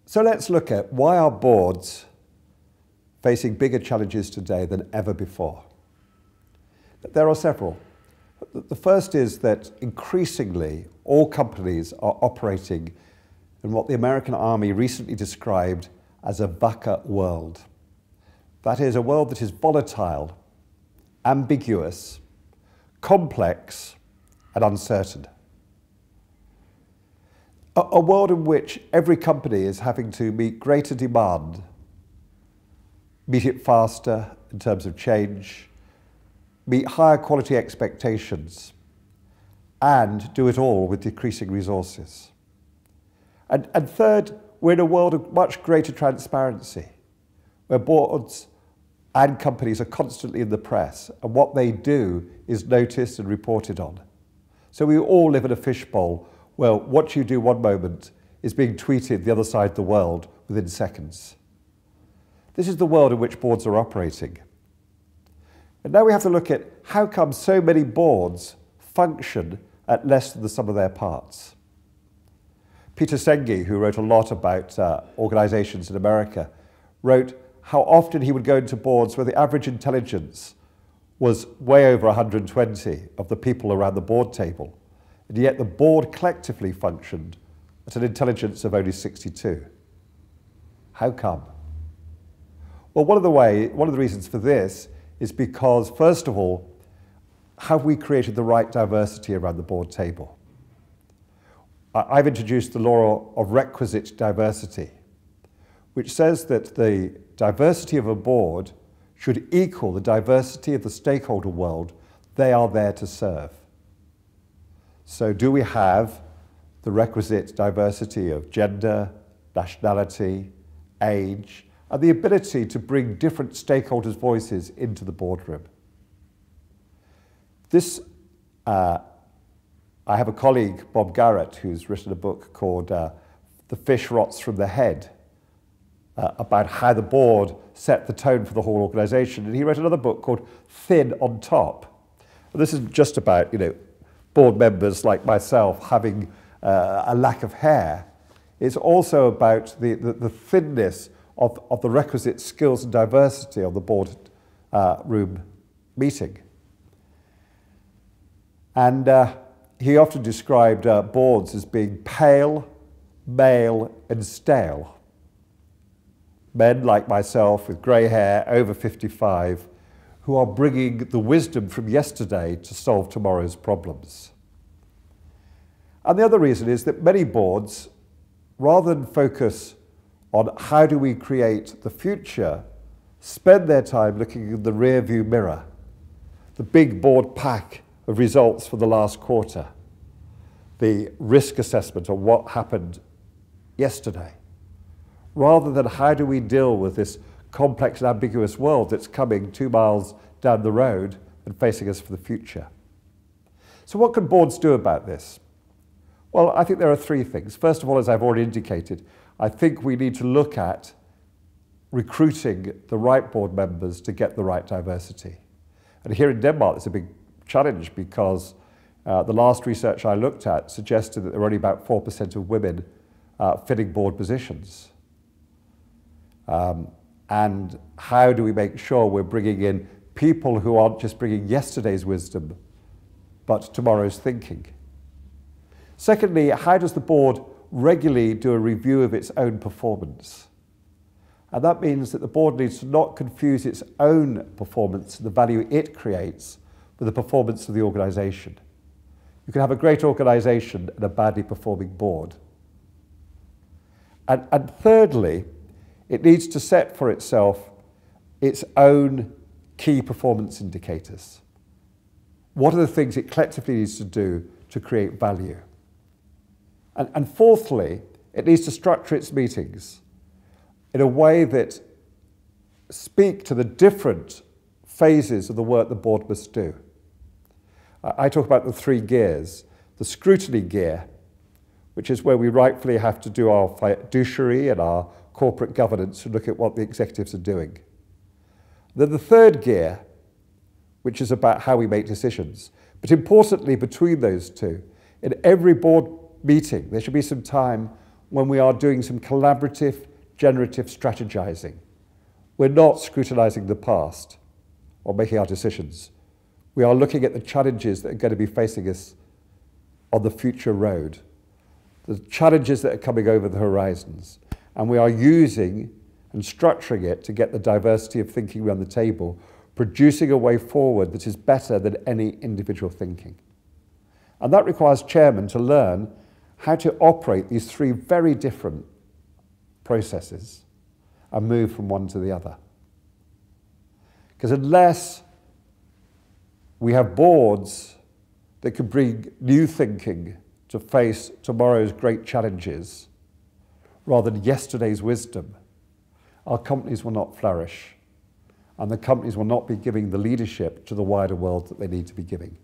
So let's look at why are boards facing bigger challenges today than ever before. There are several. The first is that increasingly all companies are operating in what the American Army recently described as a VUCA world. That is a world that is volatile, ambiguous, complex, and uncertain. A world in which every company is having to meet greater demand, meet it faster in terms of change, meet higher quality expectations, and do it all with decreasing resources. And third, we're in a world of much greater transparency, where boards and companies are constantly in the press, and what they do is noticed and reported on. So we all live in a fishbowl where what you do one moment is being tweeted the other side of the world within seconds. This is the world in which boards are operating. And now we have to look at how come so many boards function at less than the sum of their parts. Peter Senge, who wrote a lot about organizations in America, wrote how often he would go into boards where the average intelligence was way over 120 of the people around the board table, and yet the board collectively functioned at an intelligence of only 62. How come? Well, one of the reasons for this is because, first of all, have we created the right diversity around the board table? I've introduced the law of requisite diversity, which says that the diversity of a board should equal the diversity of the stakeholder world they are there to serve. So do we have the requisite diversity of gender, nationality, age, and the ability to bring different stakeholders' voices into the boardroom? I have a colleague, Bob Garrett, who's written a book called The Fish Rots from the Head, about how the board set the tone for the whole organization. And he wrote another book called Thin on Top. And this isn't just about, board members like myself having a lack of hair. It's also about the thinness of the requisite skills and diversity of the board room meeting. And he often described boards as being pale, male, and stale. Men like myself with grey hair, over 55, who are bringing the wisdom from yesterday to solve tomorrow's problems. And the other reason is that many boards, rather than focus on how do we create the future, spend their time looking in the rear-view mirror, the big board pack of results for the last quarter, the risk assessment on what happened yesterday, rather than how do we deal with this complex and ambiguous world that's coming 2 miles down the road and facing us for the future. So what can boards do about this? Well, I think there are three things. First of all, as I've already indicated, I think we need to look at recruiting the right board members to get the right diversity. And here in Denmark, it's a big challenge because the last research I looked at suggested that there were only about 4% of women filling board positions. And how do we make sure we're bringing in people who aren't just bringing yesterday's wisdom, but tomorrow's thinking? Secondly, how does the board regularly do a review of its own performance? And that means that the board needs to not confuse its own performance, the value it creates, with the performance of the organization. You can have a great organization and a badly performing board. And thirdly, it needs to set for itself its own key performance indicators. What are the things it collectively needs to do to create value? And fourthly, it needs to structure its meetings in a way that speak to the different phases of the work the board must do. I talk about the three gears. The scrutiny gear, which is where we rightfully have to do our fiduciary and our corporate governance and look at what the executives are doing. Then the third gear, which is about how we make decisions. But importantly, between those two, in every board meeting, there should be some time when we are doing some collaborative, generative strategizing. We're not scrutinizing the past or making our decisions. We are looking at the challenges that are going to be facing us on the future road, the challenges that are coming over the horizons, and we are using and structuring it to get the diversity of thinking around the table, producing a way forward that is better than any individual thinking. And that requires chairmen to learn how to operate these three very different processes and move from one to the other. Because unless we have boards that can bring new thinking to face tomorrow's great challenges rather than yesterday's wisdom, our companies will not flourish, and the companies will not be giving the leadership to the wider world that they need to be giving.